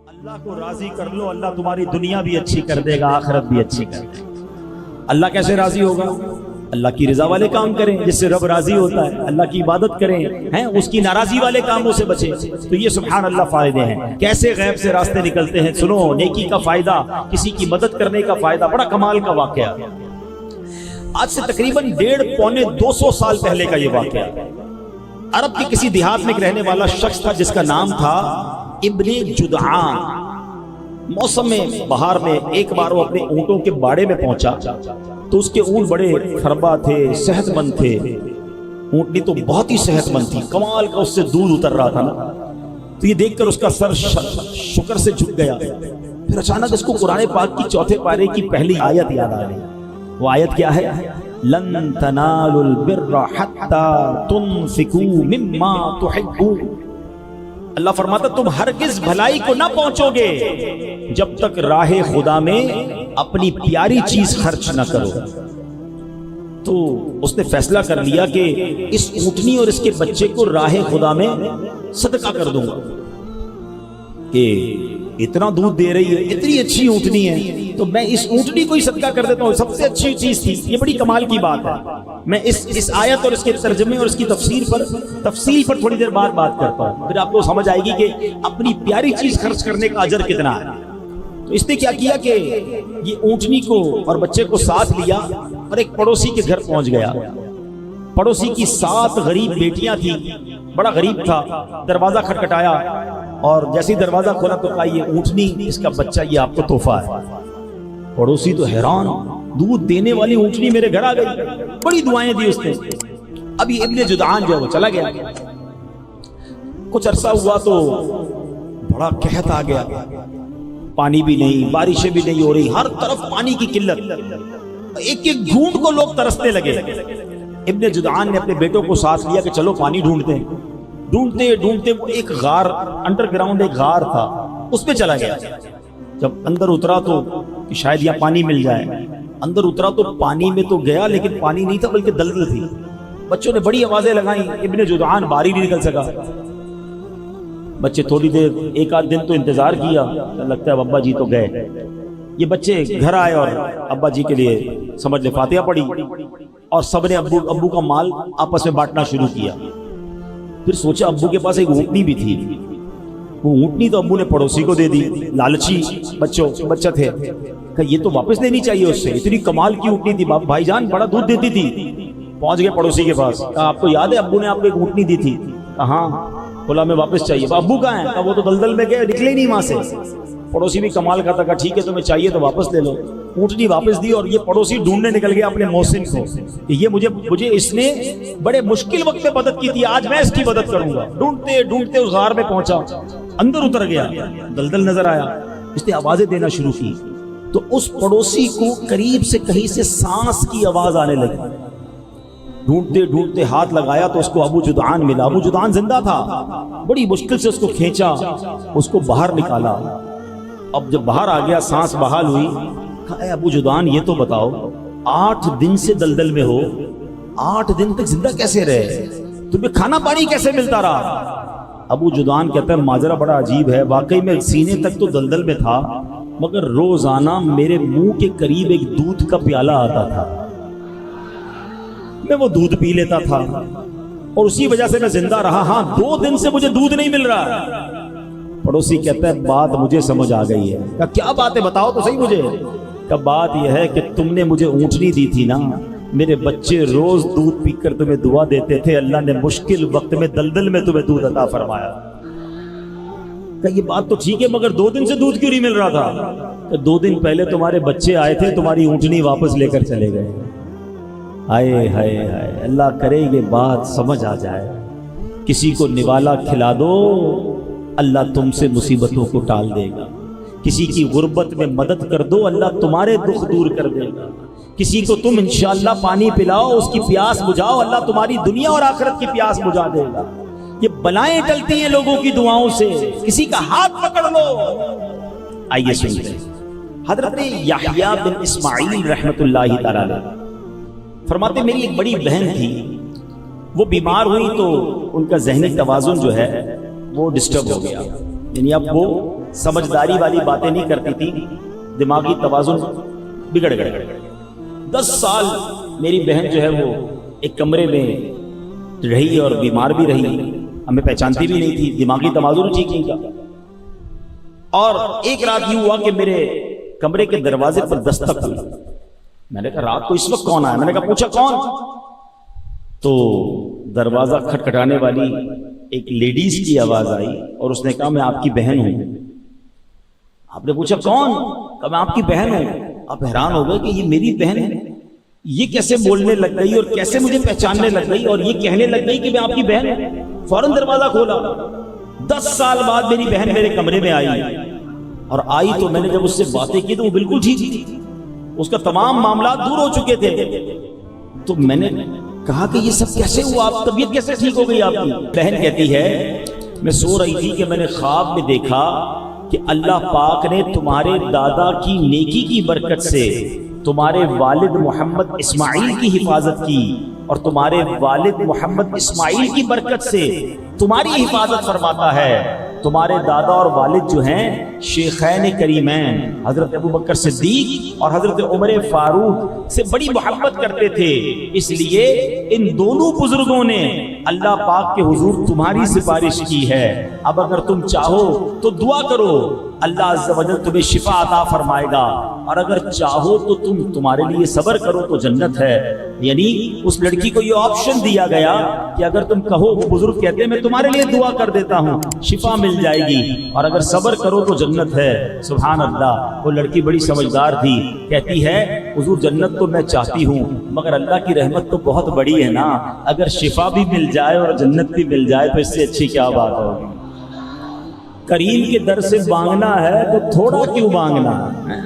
اللہ کو راضی کر لو، اللہ تمہاری دنیا بھی اچھی کر دے گا، آخرت بھی اچھی کر دے گا۔ اللہ کیسے راضی ہوگا؟ اللہ کی رضا والے کام کریں جس سے رب راضی ہوتا ہے، اللہ کی عبادت کریں، ہیں اس کی ناراضی والے کاموں سے بچیں۔ تو یہ سبحان اللہ فائدے ہیں۔ کیسے غیب سے راستے نکلتے ہیں؟ سنو، نیکی کا فائدہ، کسی کی مدد کرنے کا فائدہ، بڑا کمال کا واقعہ۔ آج سے تقریباً 150-200 سال پہلے کا یہ واقعہ۔ عرب کے کسی دیہات میں ایک رہنے والا شخص تھا جس کا نام تھا ابن جدعان۔ موسم بہار میں ایک بار وہ اپنے اونٹوں کے باڑے میں پہنچا تو اس کے اونٹ بڑے خربا تھے، صحت مند تھے۔ اونٹنی تو بہت ہی صحت مند تھی، کمال کا اس سے دودھ اتر رہا تھا نا۔ تو یہ دیکھ کر اس کا سر شکر سے جھک گیا۔ پھر اچانک اس کو قرآن پاک کی چوتھے پارے کی پہلی آیت یاد آ گئی۔ وہ آیت کیا ہے؟ لن تنالوا البر حتى تنفقوا مما تحبون۔ اللہ فرماتا تم ہرگز بھلائی کو نہ پہنچو گے جب تک راہ خدا میں اپنی پیاری چیز خرچ نہ کرو۔ تو اس نے فیصلہ کر لیا کہ اس اونٹنی اور اس کے بچے کو راہ خدا میں صدقہ کر دوں گا کہ اتنا دودھ دے رہی ہے، اتنی اچھی اونٹنی ہے، تو میں اس اونٹنی کو ہی صدقہ کر دیتا ہوں، سب سے اچھی چیز تھی۔ یہ بڑی کمال کی بات ہے۔ میں اس آیت اور اس کے ترجمے اور اس کی تفصیل پر تھوڑی دیر بعد بات کرتا ہوں، پھر آپ کو سمجھ آئے گی کہ اپنی پیاری چیز خرچ کرنے کا اجر کتنا ہے۔ تو اس نے کیا کیا کہ یہ اونٹنی کو اور بچے کو ساتھ لیا اور ایک پڑوسی کے گھر پہنچ گیا۔ پڑوسی کی 7 غریب بیٹیاں تھیں، بڑا غریب تھا۔ دروازہ کھٹکھٹایا اور جیسے ہی دروازہ کھولا تو کہا یہ اونٹنی، اس کا بچہ، یہ آپ کو تحفہ ہے۔ پڑوسی تو حیران، دودھ دینے والی اونٹنی میرے گھر آ گئی، بڑی دعائیں دی اس نے۔ اب یہ ابن جدعان جو ہے وہ چلا گیا۔ کچھ عرصہ ہوا تو بڑا قحط آ گیا، پانی بھی نہیں، بارشیں بھی نہیں ہو رہی، ہر طرف پانی کی قلت، ایک ایک گھونٹ کو لوگ ترسنے لگے۔ ابن جدعان نے اپنے بیٹوں کو ساتھ لیا کہ چلو پانی ڈھونڈتے ہیں۔ ڈھونڈتے ڈھونڈتے وہ ایک غار، انڈر گراؤنڈ ایک غار تھا، اس پہ چلا گیا۔ جب اندر اترا تو کہ شاید یہاں پانی مل جائے، اندر اترا تو پانی میں تو گیا لیکن پانی نہیں تھا بلکہ دلدل تھی۔ بچوں نے بڑی آوازیں لگائیں، ابن جدعان باہر ہی نہیں نکل سکا۔ بچے تھوڑی دیر، ایک آدھ دن تو انتظار کیا، لگتا ہے ابا جی تو گئے۔ یہ بچے گھر آئے اور ابا جی کے لیے سمجھ لے فاتحہ پڑھی اور سب نے ابو کا مال آپس میں بانٹنا شروع کیا۔ پھر سوچا ابو کے پاس ایک اونٹنی بھی تھی، وہ اونٹنی تو ابو نے پڑوسی کو دے دی، لالچی بچہ تھے، کہ یہ تو واپس لینی چاہیے اس سے، اتنی کمال کی اونٹنی تھی، بھائی جان بڑا دودھ دیتی تھی۔ پہنچ گئے پڑوسی کے پاس، کہا آپ کو یاد ہے ابو نے آپ کو ایک اونٹنی دی تھی؟ کہا ہاں۔ بولا میں واپس چاہیے۔ ابو کہاں ہیں؟ کہا وہ تو دلدل میں گئے، نکلے نہیں وہاں سے۔ پڑوسی بھی کمال کا تھا، کہا ٹھیک ہے تمہیں چاہیے تو واپس لے لو۔ اونٹنی واپس دی اور یہ پڑوسی ڈھونڈنے نکل گیا اپنے محسن کو کہ یہ مجھے اس نے بڑے مشکل وقت میں مدد کی تھی، آج میں اس کی مدد کروں گا۔ ڈھونڈتے ڈھونڈتے اس غار میں پہنچا، اندر اتر گیا، دلدل نظر آیا، اس نے آوازیں دینا شروع کی تو اس پڑوسی کو قریب سے کہیں سے سانس کی آواز آنے لگی۔ ڈھونڈتے ڈھونڈتے ہاتھ لگایا تو اس کو ابو جدعان ملا۔ ابو جدعان زندہ تھا، بڑی مشکل سے اس کو کھینچا، اس کو باہر نکالا۔ اب جب باہر آ گیا، سانس بحال ہوئی، کہا اے ابو جدعان یہ تو بتاؤ 8 دن سے دلدل میں ہو، 8 دن تک زندہ کیسے رہے؟ تمہیں کھانا پانی کیسے ملتا رہا؟ ابو جدعان کہتا ہے ماجرا بڑا عجیب ہے، واقعی میں سینے تک تو دلدل میں تھا، مگر روزانہ میرے منہ کے قریب ایک دودھ کا پیالہ آتا تھا، میں وہ دودھ پی لیتا تھا اور اسی وجہ سے میں زندہ رہا۔ ہاں 2 دن سے مجھے دودھ نہیں مل رہا۔ پڑوسی کہتا ہے بات مجھے سمجھ آ گئی ہے۔ کہا کیا بات ہے بتاؤ تو صحیح مجھے۔ کہا بات یہ ہے کہ تم نے مجھے اونٹنی دی تھی نا، میرے بچے روز دودھ پی کر تمہیں دعا دیتے تھے، اللہ نے مشکل وقت میں دلدل میں تمہیں دودھ عطا فرمایا۔ کہا یہ بات تو ٹھیک ہے مگر 2 دن سے دودھ کیوں نہیں مل رہا تھا؟ کہ 2 دن پہلے تمہارے بچے آئے تھے، تمہاری اونٹنی واپس لے کر چلے گئے۔ ہائے ہائے ہائے، اللہ کرے یہ بات سمجھ آ جائے۔ کسی کو نوالا کھلا دو، اللہ تم سے مصیبتوں کو ٹال دے گا۔ کسی کی غربت میں مدد کر دو، اللہ تمہارے دکھ دور کر دے گا۔ کسی کو تم انشاءاللہ پانی پلاؤ، اس کی پیاس بجھاؤ، اللہ تمہاری دنیا اور آخرت کی پیاس بجھا دے گا۔ یہ بلائیں ٹلتی ہیں لوگوں کی دعاؤں سے، کسی کا ہاتھ پکڑ لو۔ آئیے سنتے ہیں حضرت یحییٰ بن اسماعیل رحمۃ اللہ تعالی علیہ فرماتے میری ایک بڑی بہن تھی، وہ بیمار ہوئی تو ان کا ذہنی توازن جو ہے وہ ڈسٹرب ہو گیا، یعنی اب وہ سمجھداری والی باتیں نہیں کرتی تھی، دماغی توازن بگڑ گئے۔ 10 سال میری بہن جو ہے وہ ایک کمرے میں رہی اور بیمار بھی رہی، ہمیں پہچانتی بھی نہیں تھی، دماغی توازن ٹھیک نہیں تھا۔ اور ایک رات یوں ہوا کہ میرے کمرے کے دروازے پر دستک ہوئی۔ میں نے کہا رات کو اس وقت کون آیا؟ میں نے کہا پوچھا کون؟ تو دروازہ کھٹکھٹانے والی ایک لیڈیز کی آواز آئی اور اس نے کہا میں آپ کی بہن ہوں۔ آپ نے پوچھا کون؟ کہا میں آپ کی بہن ہوں۔ آپ حیران ہو گئے کہ یہ میری بہن ہے، یہ کیسے بولنے لگ گئی اور کیسے مجھے پہچاننے لگ گئی اور یہ کہنے لگ گئی کہ میں آپ کی بہن ہوں۔ فوراً دروازہ کھولا۔ 10 سال بعد میری بہن میرے کمرے میں آئی، اور آئی تو میں نے جب اس سے باتیں کی تو وہ بالکل ٹھیک تھی، اس کا تمام معاملات دور ہو چکے تھے۔ تو میں نے کہا کہ یہ سب کیسے ہوا؟ آپ طبیعت کیسے ٹھیک ہو گئی آپ کی؟ بہن کہتی ہے میں سو رہی تھی کہ میں نے خواب میں دیکھا کہ اللہ پاک نے تمہارے دادا کی نیکی کی برکت سے تمہارے والد محمد اسماعیل کی حفاظت کی، اور تمہارے والد محمد اسماعیل کی برکت سے تمہاری حفاظت فرماتا ہے۔ تمہارے دادا اور والد جو ہیں شیخین کریمین حضرت ابوبکر صدیق اور حضرت عمر فاروق سے بڑی محبت کرتے تھے، اس لیے ان دونوں بزرگوں نے اللہ پاک کے حضور تمہاری سفارش کی ہے۔ اب اگر تم چاہو تو دعا کرو، اللہ عز و جل تمہیں شفا عطا فرمائے گا، اور اگر چاہو تو تمہارے لیے صبر کرو تو جنت ہے۔ یعنی اس لڑکی کو یہ آپشن دیا گیا کہ اگر تم کہو، وہ بزرگ کہتے ہیں میں تمہارے لیے دعا کر دیتا ہوں، شفا مل جائے گی، اور اگر صبر کرو تو جنت ہے۔ سبحان اللہ۔ وہ لڑکی بڑی سمجھدار تھی، کہتی ہے حضور جنت تو میں چاہتی ہوں، مگر اللہ کی رحمت تو بہت بڑی ہے نا، اگر شفا بھی مل جائے اور جنت بھی مل جائے تو اس سے اچھی کیا بات ہوگی۔ کریم کے در سے مانگنا ہے تو تھوڑا کیوں مانگنا ہے؟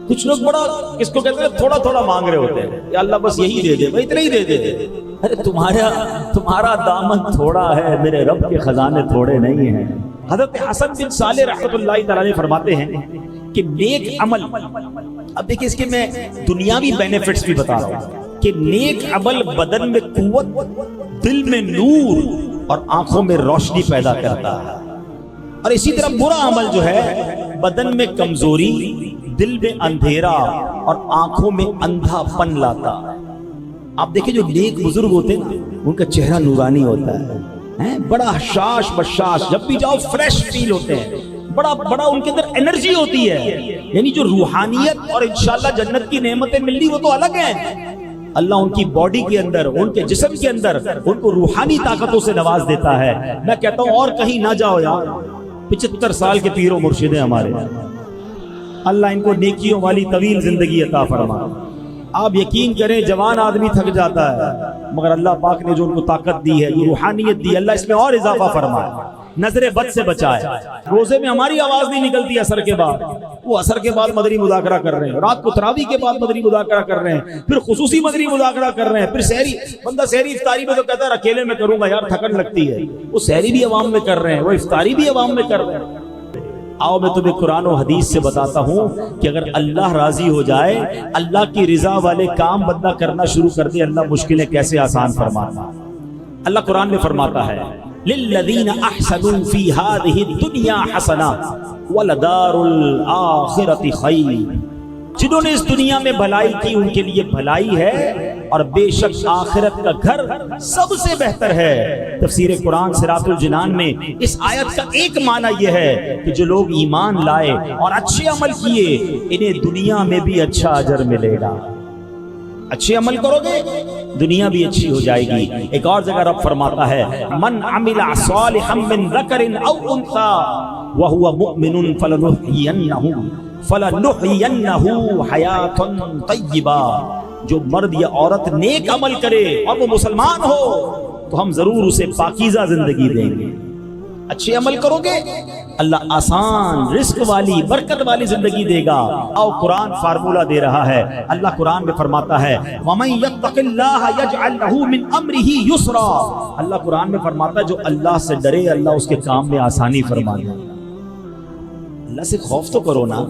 کچھ لوگ بڑا کس کو کہتے ہیں تھوڑا تھوڑا مانگ رہے ہوتے ہیں، یا اللہ بس یہی دے دے، بھائی اتنا ہی دے دے۔ ارے تمہارا دامن تھوڑا ہے، میرے رب کے خزانے تھوڑے نہیں ہیں۔ حضرت حسن بن صالح رحمۃ اللہ تعالیٰ علیہ فرماتے ہیں کہ نیک عمل، اب دیکھیں اس کے میں دنیاوی بینیفٹس بھی بتا رہا ہوں، کہ نیک عمل بدن میں قوت، دل میں نور اور آنکھوں میں روشنی پیدا کرتا ہے، اور اسی طرح برا عمل جو ہے بدن میں کمزوری، دل میں اندھیرا اور آنکھوں میں اندھا پن لاتا ہے۔ آپ دیکھیں جو نیک بزرگ ہوتے ہیں ان کا چہرہ نورانی ہوتا ہے، بڑا شاش بشاش، جب بھی جاؤ فریش فیل ہوتے ہیں، بڑا ان کے اندر انرجی ہوتی ہے، یعنی جو روحانیت اور انشاءاللہ جنت کی نعمتیں ملنی وہ تو الگ ہیں۔ اللہ ان کی باڈی کے اندر، ان کے جسم کے اندر ان کو روحانی طاقتوں سے نواز دیتا ہے۔ میں کہتا ہوں اور کہیں نہ جاؤ یار، 75 سال کے پیر و مرشد ہیں ہمارے، اللہ ان کو نیکیوں والی طویل زندگی عطا فرما۔ آپ یقین کریں جوان آدمی تھک جاتا ہے، مگر اللہ پاک نے جو ان کو طاقت دی ہے، جو روحانیت دی، اللہ اس میں اور اضافہ فرمائے، نظر بد سے بچائے۔ روزے میں ہماری آواز نہیں نکلتی عصر کے بعد، وہ عصر کے بعد مدنی مذاکرہ کر رہے ہیں، رات کو تراویح کے بعد مدنی مذاکرہ کر رہے ہیں، پھر خصوصی مدنی مذاکرہ کر رہے ہیں، پھر سحری، بندہ سحری افطاری میں تو کہتا ہے اکیلے میں کروں گا یار تھکن لگتی ہے، وہ سحری بھی عوام میں کر رہے ہیں، وہ افطاری بھی عوام میں کر رہے ہیں۔ آؤ میں تمہیں قرآن و حدیث سے بتاتا ہوں کہ اگر اللہ راضی ہو جائے، اللہ کی رضا والے کام بندہ کرنا شروع کر دے، اللہ مشکلیں کیسے آسان فرماتا۔ اللہ قرآن میں فرماتا ہے للذین احسنوا فی ہذہ الدنیا حسنہ ولدار الآخرۃ خیر، جنہوں نے اس دنیا میں بھلائی کی ان کے لیے بھلائی ہے، اور بے شک آخرت کا گھر سب سے بہتر ہے۔ تفسیر قرآن صراط الجنان میں اس آیت کا ایک معنی یہ ہے کہ جو لوگ ایمان لائے اور اچھے عمل کیے انہیں دنیا میں بھی اچھا اجر ملے گا۔ اچھے عمل کرو گے دنیا بھی اچھی ہو جائے گی۔ ایک اور جگہ رب فرماتا ہے من عمل صالحا من ذکر او انثى وهو مؤمن فلنحيينه حیاة طیبہ، جو مرد یا عورت نیک عمل کرے اور وہ مسلمان ہو تو ہم ضرور اسے پاکیزہ زندگی دیں گے۔ اچھے عمل کرو گے اللہ آسان رزق والی برکت والی زندگی دے گا۔ اور قرآن فارمولہ دے رہا ہے، اللہ قرآن میں فرماتا ہے وَمَن يَتَّقِ اللَّهَ يَجْعَلْ لَهُ مِنْ أَمْرِهِ يُسْرًا، اللہ قرآن میں فرماتا ہے جو اللہ سے ڈرے اللہ اس کے کام میں آسانی فرما دے۔ اللہ سے خوف تو کرو نا،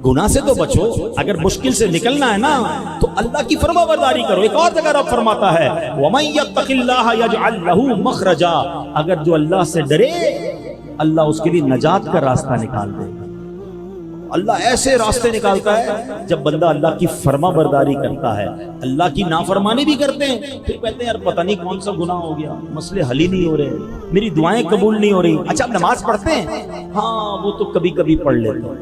گناہ سے تو بچو، اگر مشکل سے نکلنا ہے نا تو اللہ کی فرما برداری کرو۔ ایک اور جگہ رب فرماتا ہے وَمَن يَتَّقِ اللَّهَ يَجْعَلْ لَهُ مَخْرَجًا، اگر جو اللہ سے ڈرے اللہ اس کے لیے نجات کا راستہ نکال دے گا۔ اللہ ایسے راستے نکالتا ہے جب بندہ اللہ کی فرما برداری کرتا ہے. اللہ کی نافرمانی بھی کرتے ہیں پھر کہتے ہیں یار پتہ نہیں کون سا گناہ ہو گیا, مسئلے حل ہی نہیں ہو رہے, میری دعائیں قبول نہیں ہو رہی. اچھا نماز پڑھتے ہیں, ہاں وہ تو کبھی کبھی پڑھ لیتے ہیں.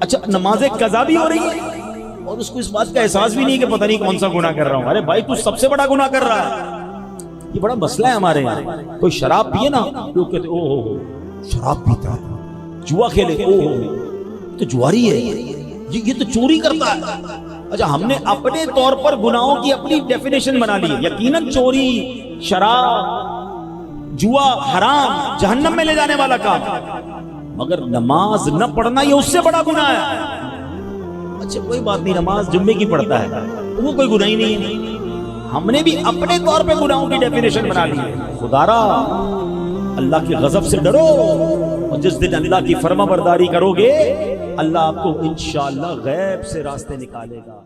اچھا نماز قضا بھی ہو رہی ہے اور اس کو اس بات کا احساس بھی نہیں کہ پتہ نہیں کون سا گناہ کر رہا ہوں. ارے بھائی تو سب سے بڑا گناہ کر رہا ہے. یہ بڑا مسئلہ ہے ہمارے یہاں. کوئی شراب پیے نا لوگ کہتے او ہو شراب پیتا ہے, جوا کھیلے او ہو تو جواری ہے, یہ تو چوری کرتا ہے. اچھا ہم نے اپنے طور پر گناہوں کی اپنی ڈیفینیشن بنا لی ہے. یقیناً چوری, شراب, جوا حرام, جہنم میں لے جانے والا کام, مگر نماز نہ پڑھنا یہ اس سے بڑا گناہ ہے. اچھا کوئی بات نہیں, نماز جمعے کی پڑھتا ہے وہ کوئی گناہ ہی نہیں ہے. ہم نے بھی اپنے طور پہ گناہوں کی ڈیفینیشن بنا لی ہے. خدارا اللہ کی غضب سے ڈرو, اور جس دن اللہ کی فرما برداری کرو گے اللہ آپ کو انشاءاللہ غیب سے راستے نکالے گا.